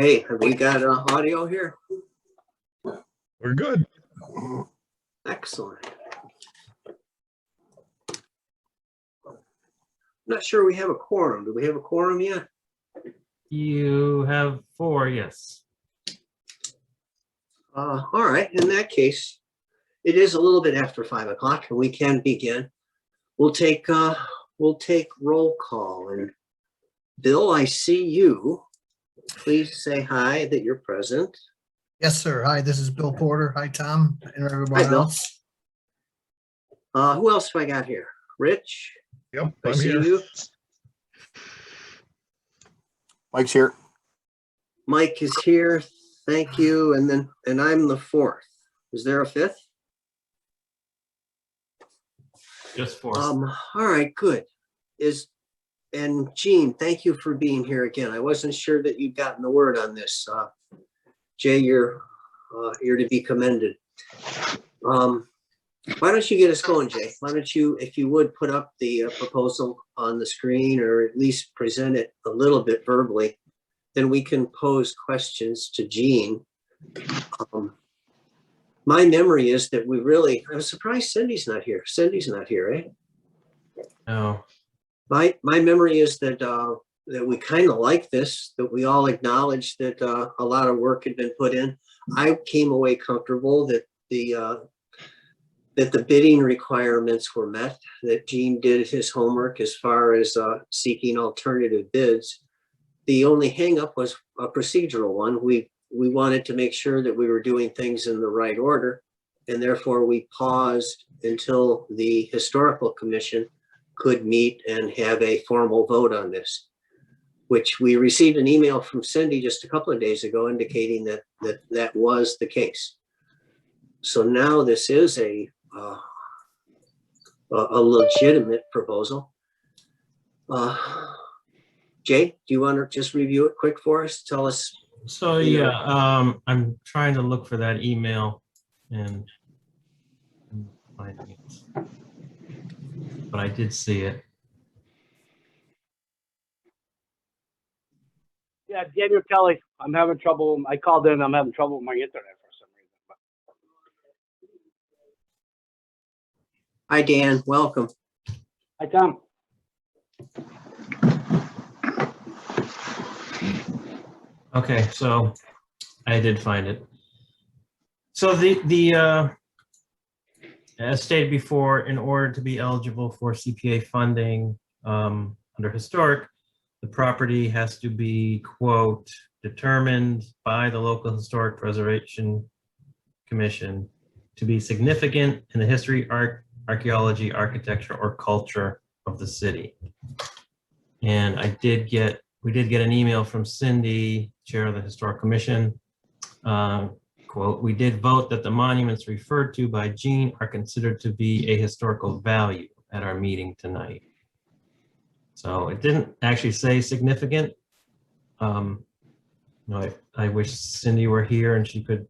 Hey, have we got audio here? We're good. Excellent. Not sure we have a quorum. Do we have a quorum yet? You have 4, yes. All right, in that case, it is a little bit after 5 o'clock and we can begin. We'll take roll call. And Bill, I see you. Please say hi that you're present. Yes, sir. Hi, this is Bill Porter. Hi, Tom, and everyone Hi, Bill. else. Who else do I got here? Rich, Yep, I I'm see here. you. Mike's here. Mike is here. Thank you. And I'm the 4th. Is there a 5th? Just 4. All right, good. And Gene, thank you for being here again. I wasn't sure that you'd gotten the word on this. Jay, you're to be commended. Why don't you get us going, Jay? Why don't you, if you would, put up the proposal on the screen, or at least present it a little bit verbally, then we can pose questions to Gene. My memory is that I'm surprised Cindy's not here. Cindy's not here, eh? No. My memory is that that we kind of like this, that we all acknowledge that a lot of work had been put in. I came away comfortable that the bidding requirements were met, that Gene did his homework as far as seeking alternative bids. The only hangup was a procedural one. We wanted to make sure that we were doing things in the right order, and therefore we paused until the Historical Commission could meet and have a formal vote on this, which we received an email from Cindy just a couple of days ago indicating that was the case. So now this is a legitimate proposal. Jay, do you want to just review it quick for us? Tell us. So yeah, I'm trying to look for that email and finding it. But I did see it. Yeah, Daniel Kelly. I'm having trouble. I called in. I'm having trouble with my internet for some reason. Hi, Dan. Welcome. Hi, Tom. Okay, so I did find it. So as stated before, in order to be eligible for CPA funding under historic, the property has to be, quote, determined by the local historic preservation commission to be significant in the history, art, archaeology, architecture, or culture of the city. And we did get an email from Cindy, chair of the Historic Commission. Quote, we did vote that the monuments referred to by Gene are considered to be a historical value at our meeting tonight. So it didn't actually say significant. I wish Cindy were here and she could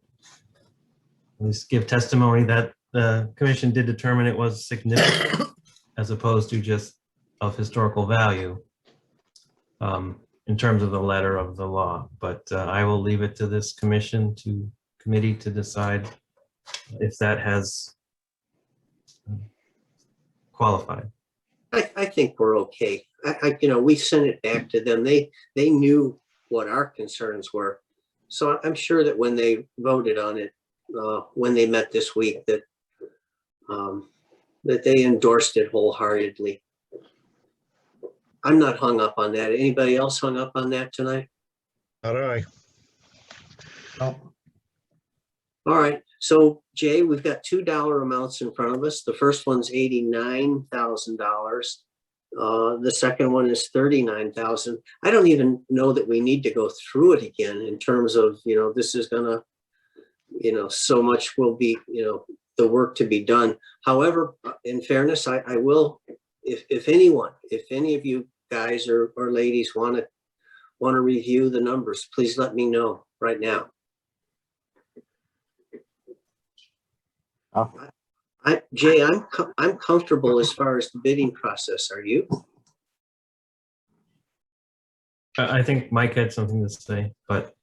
at least give testimony that the commission did determine it was significant as opposed to just of historical value in terms of the letter of the law. But I will leave it to this committee to decide if that has qualified. I think we're okay. We sent it back to them. They knew what our concerns were. So I'm sure that when they voted on it, when they met this week, that they endorsed it wholeheartedly. I'm not hung up on that. Anybody else hung up on that tonight? Not I. No. All right. So Jay, we've got $2 amounts in front of us. The first one's $89,000. The second one is $39,000. I don't even know that we need to go through it again in terms of, this is gonna, so much will be, the work to be done. However, in fairness, I will, if any of you guys or ladies want to review the numbers, please let me know right now. Oh. Jay, I'm comfortable as far as the bidding process. Are you? I think Mike had something to say, but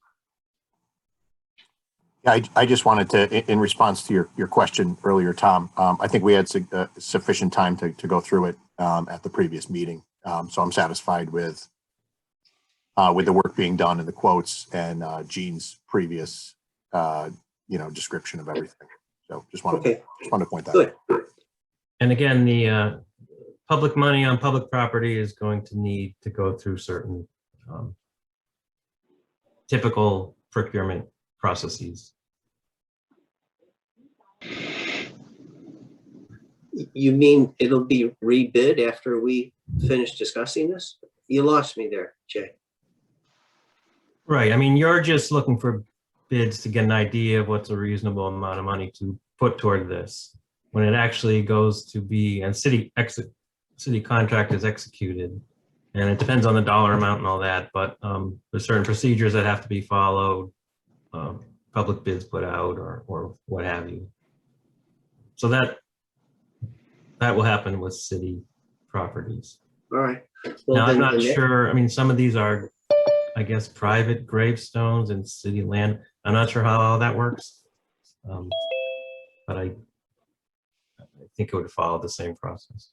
Yeah, I just wanted to, in response to your question earlier, Tom, I think we had sufficient time to go through it at the previous meeting. So I'm satisfied with the work being done and the quotes and Gene's previous, description of everything. So just wanted to point that out. Good. And again, the public money on public property is going to need to go through certain typical procurement processes. You mean it'll be rebid after we finish discussing this? You lost me there, Jay. Right. I mean, you're just looking for bids to get an idea of what's a reasonable amount of money to put toward this. When it actually goes to be, and city contract is executed, and it depends on the dollar amount and all that, but there's certain procedures that have to be followed, public bids put out or what have you. So that will happen with city properties. All right. Now, I'm then- not then that- sure, I mean, some of these are, I guess, private gravestones and city land. I'm not sure how all that works. But I think it would follow the same process.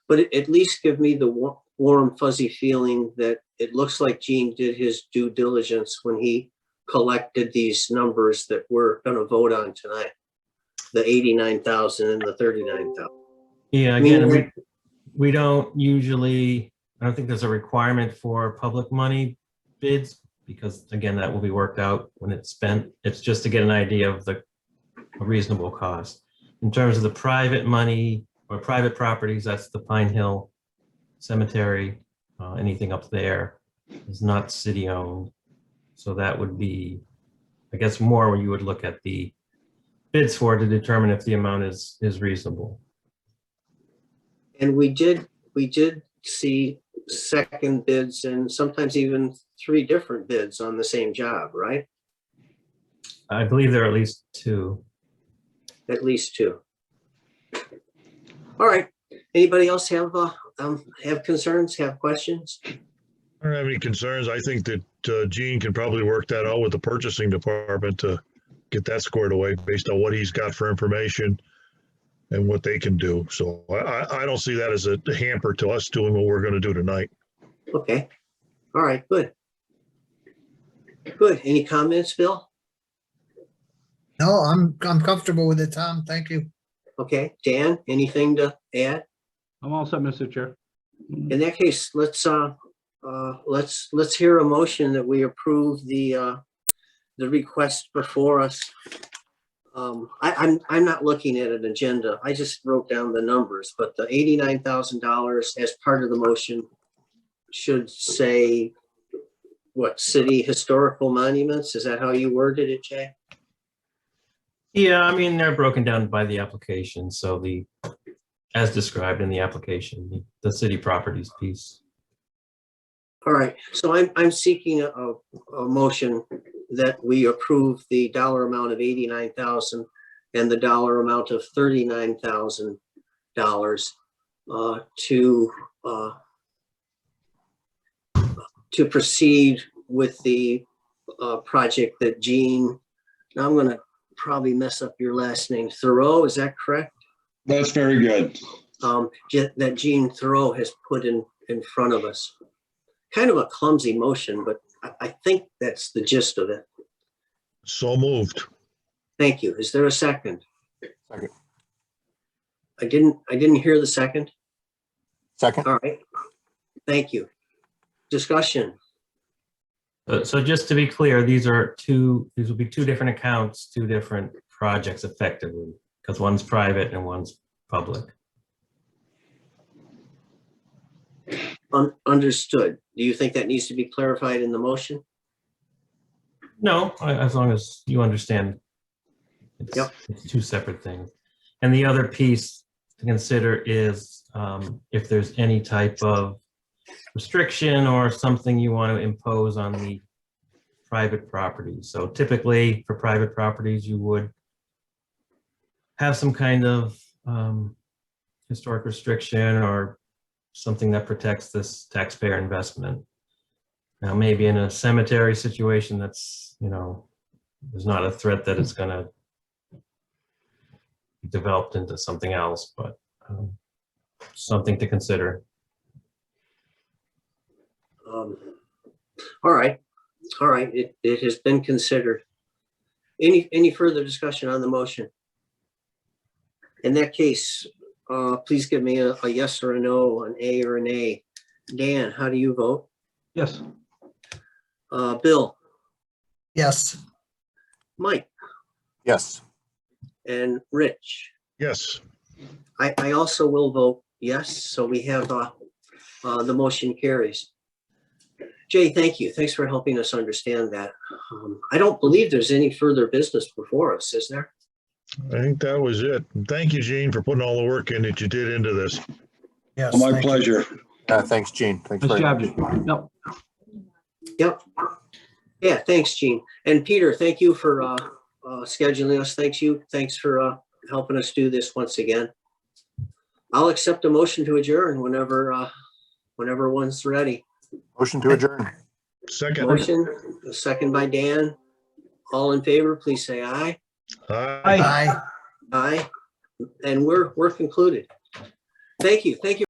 But at least give me the warm fuzzy feeling that it looks like Gene did his due diligence when he collected these numbers that we're going to vote on tonight. The 89,000 and the 39,000. Yeah, I mean, again, we don't usually, I don't think there's a requirement for public money bids because again, that will be worked out when it's spent. It's just to get an idea of the reasonable cost. In terms of the private money or private properties, that's the Pine Hill Cemetery. Anything up there is not city owned. So that would be, I guess, more where you would look at the bids for to determine if the amount is reasonable. And we did see second bids and sometimes even 3 different bids on the same job, right? I believe there are at least 2. At least 2. All right. Anybody else have concerns, have questions? I don't have any concerns. I think that Gene can probably work that out with the purchasing department to get that squared away based on what he's got for information and what they can do. So I don't see that as a hamper to us doing what we're going to do tonight. Okay. All right, good. Good. Any comments, Bill? No, I'm comfortable with it, Tom. Thank you. Okay. Dan, anything to add? I'm all set, Mr. Chair. In that case, let's hear a motion that we approve the request before us. I'm not looking at an agenda. I just wrote down the numbers, but the $89,000 as part of the motion should say what, city historical monuments? Is that how you worded it, Jay? Yeah, I mean, they're broken down by the application. So as described in the application, the city properties piece. All right, so I'm seeking a motion that we approve the dollar amount of 89,000 and the dollar amount of $39,000 to proceed with the project that Gene, now I'm going to probably mess up your last name, Thoreau, is that correct? That's very good. That Gene Thoreau has put in front of us. Kind of a clumsy motion, but I think that's the gist of it. So moved. Thank you. Is there a second? Second. I didn't hear the second. Second. All right. Thank you. Discussion. So just to be clear, these will be 2 different accounts, 2 different projects effectively, because one's private and one's public. Understood. Do you think that needs to be clarified in the motion? No, as long as you understand. Yep. It's 2 separate things. And the other piece to consider is if there's any type of restriction or something you want to impose on the private properties. So typically for private properties, you would have some kind of historic restriction or something that protects this taxpayer investment. Now, maybe in a cemetery situation, that's, there's not a threat that it's going to be developed into something else, but something to consider. All right, it has been considered. Any further discussion on the motion? In that case, please give me a yes or a no, an A or an A. Dan, how do you vote? Yes. Bill, Yes, Mike, Yes, and Rich. Yes, I also will vote yes, so we have, the motion carries. Jay, thank you. Thanks for helping us understand that. I don't believe there's any further business before us, is there? I think that was it. Thank you, Gene, for putting all the work in that you did into this. yes. My thank you. pleasure. thanks, Gene. Thanks Nice very job, much. Jim. No. Yep. Yeah, thanks, Gene. And Peter, thank you for scheduling us. Thanks for helping us do this once again. I'll accept a motion to adjourn whenever one's ready. Motion to adjourn. Second. Motion, a second by Dan. All in favor, please say aye. Aye. Aye. Aye. And we're concluded. Thank you. Thank you.